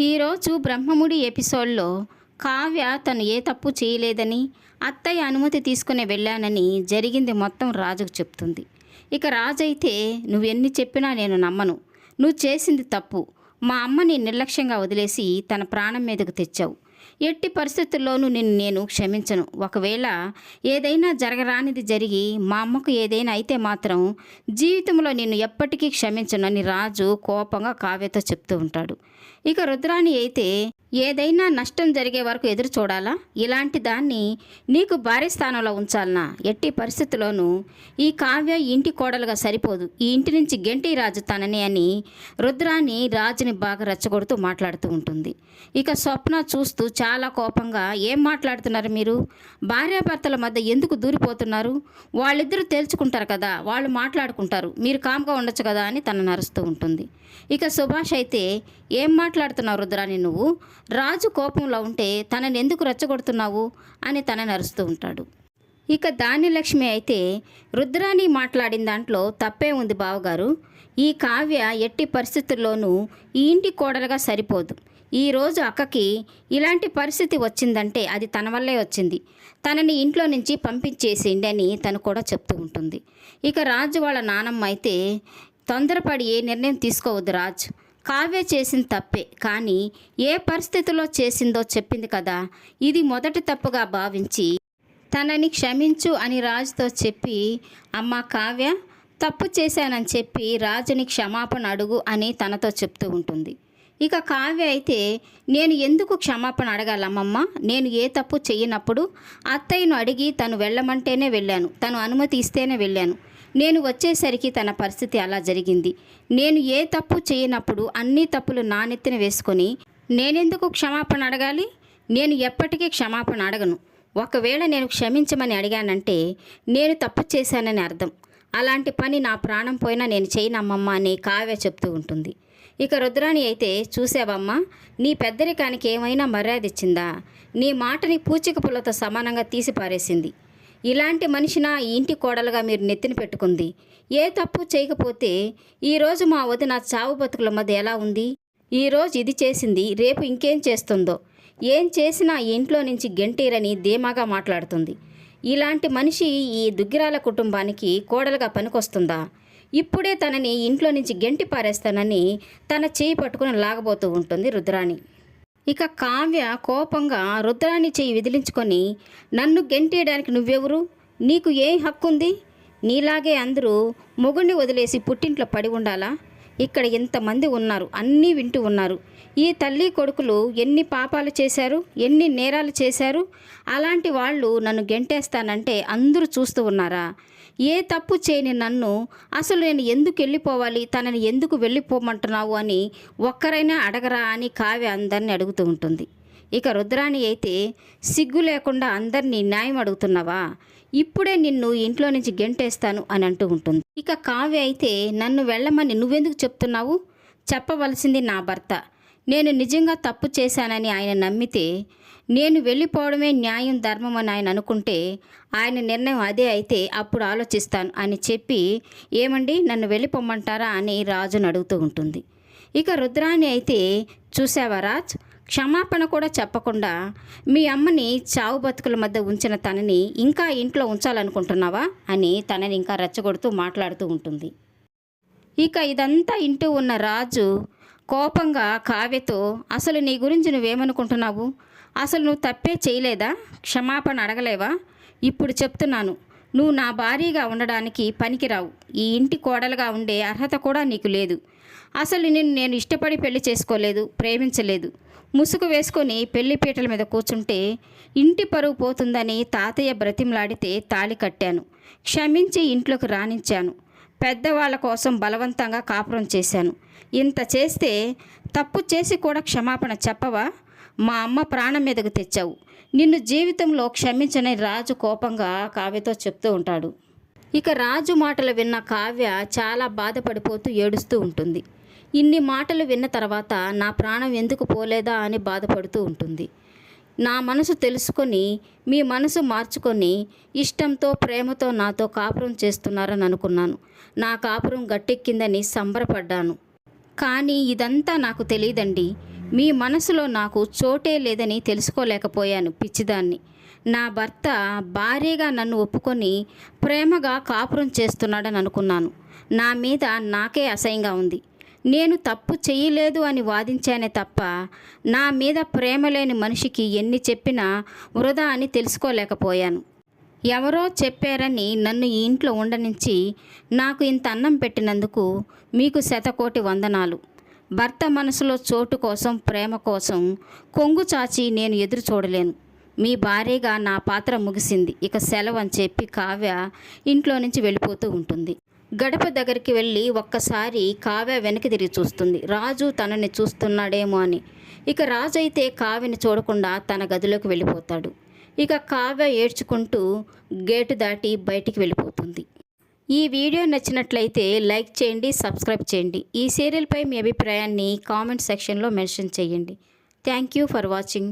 ఈరోజు బ్రహ్మముడి ఎపిసోడ్లో కావ్య తను ఏ తప్పు చేయలేదని అత్తయ్య అనుమతి తీసుకుని వెళ్ళానని జరిగింది మొత్తం రాజుకు చెప్తుంది. ఇక రాజు అయితే నువ్వెన్ని చెప్పినా నేను నమ్మను, నువ్వు చేసింది తప్పు, మా అమ్మని నిర్లక్ష్యంగా వదిలేసి తన ప్రాణం మీదకు తెచ్చావు, ఎట్టి పరిస్థితుల్లోనూ నేను క్షమించను, ఒకవేళ ఏదైనా జరగరానిది జరిగి మా అమ్మకు ఏదైనా అయితే మాత్రం జీవితంలో నిన్ను ఎప్పటికీ క్షమించను అని రాజు కోపంగా కావ్యతో చెప్తూ ఉంటాడు. ఇక రుద్రాణి అయితే ఏదైనా నష్టం జరిగే వరకు ఎదురు చూడాలా, ఇలాంటి దాన్ని నీకు భార్య స్థానంలో ఉంచాలనా, ఎట్టి పరిస్థితుల్లోనూ ఈ కావ్య ఇంటి కోడలుగా సరిపోదు, ఈ ఇంటి నుంచి గెంటి రాజు తనని అని రుద్రాణి రాజుని బాగా రెచ్చగొడుతూ మాట్లాడుతూ ఉంటుంది. ఇక స్వప్న చూస్తూ చాలా కోపంగా, ఏం మాట్లాడుతున్నారు మీరు, భార్యాభర్తల మధ్య ఎందుకు దూరిపోతున్నారు, వాళ్ళిద్దరూ తేల్చుకుంటారు కదా, వాళ్ళు మాట్లాడుకుంటారు, మీరు కామ్గా ఉండొచ్చు కదా అని తనను అరుస్తూ ఉంటుంది. ఇక సుభాష్ అయితే ఏం మాట్లాడుతున్నావు రుద్రాణి, నువ్వు రాజు కోపంలో ఉంటే తనని ఎందుకు రెచ్చగొడుతున్నావు అని తనని అరుస్తూ ఉంటాడు. ఇక ధాన్యలక్ష్మి అయితే రుద్రాణి మాట్లాడిన దాంట్లో తప్పే ఉంది బావగారు, ఈ కావ్య ఎట్టి పరిస్థితుల్లోనూ ఈ ఇంటి కోడలుగా సరిపోదు, ఈరోజు అక్కకి ఇలాంటి పరిస్థితి వచ్చిందంటే అది తన వల్లే వచ్చింది, తనని ఇంట్లో నుంచి పంపించేసిండి అని తను కూడా చెప్తూ ఉంటుంది. ఇక రాజు వాళ్ళ నానమ్మ అయితే తొందరపడి ఏ నిర్ణయం తీసుకోవద్దు రాజు, కావ్య చేసిన తప్పే, కానీ ఏ పరిస్థితిలో చేసిందో చెప్పింది కదా, ఇది మొదటి తప్పుగా భావించి తనని క్షమించు అని రాజుతో చెప్పి, అమ్మ కావ్య తప్పు చేశానని చెప్పి రాజుని క్షమాపణ అడుగు అని తనతో చెప్తూ ఉంటుంది. ఇక కావ్య అయితే నేను ఎందుకు క్షమాపణ అడగాలమ్మమ్మ, నేను ఏ తప్పు చేయనప్పుడు అత్తయ్యను అడిగి తను వెళ్ళమంటేనే వెళ్ళాను, తను అనుమతి ఇస్తేనే వెళ్ళాను, నేను వచ్చేసరికి తన పరిస్థితి అలా జరిగింది, నేను ఏ తప్పు చేయనప్పుడు అన్ని తప్పులు నా నెత్తిన వేసుకొని నేనెందుకు క్షమాపణ అడగాలి, నేను ఎప్పటికీ క్షమాపణ అడగను, ఒకవేళ నేను క్షమించమని అడిగానంటే నేను తప్పు చేశానని అర్థం, అలాంటి పని నా ప్రాణం పోయినా నేను చేయనమ్మమ్మ అని కావ్య చెప్తూ ఉంటుంది. ఇక రుద్రాణి అయితే చూసావమ్మా, నీ పెద్దరికానికి ఏమైనా మర్యాద ఇచ్చిందా, నీ మాటని పూచిక పుల్లతో సమానంగా తీసి పారేసింది, ఇలాంటి మనిషినా ఈ ఇంటి కోడలుగా మీరు నెత్తిన పెట్టుకుంది, ఏ తప్పు చేయకపోతే ఈరోజు మా వదిన చావు బతుకుల మధ్య ఎలా ఉంది, ఈరోజు ఇది చేసింది రేపు ఇంకేం చేస్తుందో, ఏం చేసినా ఈ ఇంట్లో నుంచి గెంటీరని ధీమాగా మాట్లాడుతుంది, ఇలాంటి మనిషి ఈ దుగ్గిరాల కుటుంబానికి కోడలుగా పనికొస్తుందా, ఇప్పుడే తనని ఇంట్లో నుంచి గెంటి పారేస్తానని తన చేయి పట్టుకుని లాగబోతూ ఉంటుంది రుద్రాణి. ఇక కావ్య కోపంగా రుద్రాణి చేయి విదిలించుకొని, నన్ను గెంటేయడానికి నువ్వెవరు, నీకు ఏ హక్కు ఉంది, నీలాగే అందరూ మొగుడిని వదిలేసి పుట్టింట్లో పడి ఉండాలా, ఇక్కడ ఎంతమంది ఉన్నారు, అన్నీ వింటూ ఉన్నారు, ఈ తల్లి కొడుకులు ఎన్ని పాపాలు చేశారు, ఎన్ని నేరాలు చేశారు, అలాంటి వాళ్ళు నన్ను గెంటేస్తానంటే అందరూ చూస్తూ ఉన్నారా, ఏ తప్పు చేయని నన్ను అసలు నేను ఎందుకు వెళ్ళిపోవాలి, తనని ఎందుకు వెళ్ళిపోమంటున్నావు అని ఒక్కరైనా అడగరా అని కావ్య అందరినీ అడుగుతూ ఉంటుంది. ఇక రుద్రాణి అయితే సిగ్గు లేకుండా అందరినీ న్యాయం అడుగుతున్నావా, ఇప్పుడే నిన్ను ఇంట్లో నుంచి గెంటేస్తాను అని అంటూ ఉంటుంది. ఇక కావ్య అయితే నన్ను వెళ్ళమని నువ్వెందుకు చెప్తున్నావు, చెప్పవలసింది నా భర్త, నేను నిజంగా తప్పు చేశానని ఆయన నమ్మితే నేను వెళ్ళిపోవడమే న్యాయం ధర్మం అని ఆయన అనుకుంటే ఆయన నిర్ణయం అదే అయితే అప్పుడు ఆలోచిస్తాను అని చెప్పి, ఏమండి నన్ను వెళ్ళిపోమ్మంటారా అని రాజును అడుగుతూ ఉంటుంది. ఇక రుద్రాణి అయితే చూసావా రాజ్, క్షమాపణ కూడా చెప్పకుండా మీ అమ్మని చావు బతుకుల మధ్య ఉంచిన తనని ఇంకా ఇంట్లో ఉంచాలనుకుంటున్నావా అని తనని ఇంకా రెచ్చగొడుతూ మాట్లాడుతూ ఉంటుంది. ఇక ఇదంతా ఇంటూ ఉన్న రాజు కోపంగా కావ్యతో, అసలు నీ గురించి నువ్వేమనుకుంటున్నావు, అసలు నువ్వు తప్పే చేయలేదా, క్షమాపణ అడగలేవా, ఇప్పుడు చెప్తున్నాను, నువ్వు నా భార్యగా ఉండడానికి పనికిరావు, ఈ ఇంటి కోడలుగా ఉండే అర్హత కూడా నీకు లేదు, అసలు నేను ఇష్టపడి పెళ్లి చేసుకోలేదు, ప్రేమించలేదు, ముసుగు వేసుకొని పెళ్లి పీటల మీద కూర్చుంటే ఇంటి పరువు పోతుందని తాతయ్య బ్రతిమలాడితే తాళి కట్టాను, క్షమించి ఇంట్లోకి రానించాను, పెద్దవాళ్ళ కోసం బలవంతంగా కాపురం చేశాను, ఇంత చేస్తే తప్పు చేసి కూడా క్షమాపణ చెప్పవా, మా అమ్మ ప్రాణం మీదకు తెచ్చావు, నిన్ను జీవితంలో క్షమించని రాజు కోపంగా కావ్యతో చెప్తూ ఉంటాడు. ఇక రాజు మాటలు విన్న కావ్య చాలా బాధపడిపోతూ ఏడుస్తూ ఉంటుంది. ఇన్ని మాటలు విన్న తర్వాత నా ప్రాణం ఎందుకు పోలేదా అని బాధపడుతూ ఉంటుంది. నా మనసు తెలుసుకొని మీ మనసు మార్చుకొని ఇష్టంతో ప్రేమతో నాతో కాపురం చేస్తున్నారని అనుకున్నాను, నా కాపురం గట్టెక్కిందని సంబరపడ్డాను, కానీ ఇదంతా నాకు తెలియదండి, మీ మనసులో నాకు చోటే లేదని తెలుసుకోలేకపోయాను పిచ్చిదాన్ని. నా భర్త భార్యగా నన్ను ఒప్పుకొని ప్రేమగా కాపురం చేస్తున్నాడని అనుకున్నాను. నా మీద నాకే అసహ్యంగా ఉంది. నేను తప్పు చెయ్యలేదు అని వాదించానే తప్ప నా మీద ప్రేమ లేని మనిషికి ఎన్ని చెప్పినా వృధా అని తెలుసుకోలేకపోయాను. ఎవరో చెప్పారని నన్ను ఈ ఇంట్లో ఉండనించి నాకు ఇంత అన్నం పెట్టినందుకు మీకు శతకోటి వందనాలు. భర్త మనసులో చోటు కోసం, ప్రేమ కోసం కొంగు చాచి నేను ఎదురు చూడలేను. మీ భార్యగా నా పాత్ర ముగిసింది, ఇక సెలవు అని చెప్పి కావ్య ఇంట్లో నుంచి వెళ్ళిపోతూ ఉంటుంది. గడప దగ్గరికి వెళ్ళి ఒక్కసారి కావ్య వెనక్కి తిరిగి చూస్తుంది, రాజు తనని చూస్తున్నాడేమో అని. ఇక రాజు అయితే కావ్యని చూడకుండా తన గదిలోకి వెళ్ళిపోతాడు. ఇక కావ్య ఏడ్చుకుంటూ గేటు దాటి బయటికి వెళ్ళిపోతుంది. ఈ వీడియో నచ్చినట్లయితే లైక్ చేయండి, సబ్స్క్రైబ్ చేయండి. ఈ సీరియల్పై మీ అభిప్రాయాన్ని కామెంట్ సెక్షన్లో మెన్షన్ చేయండి. Thank you for watching.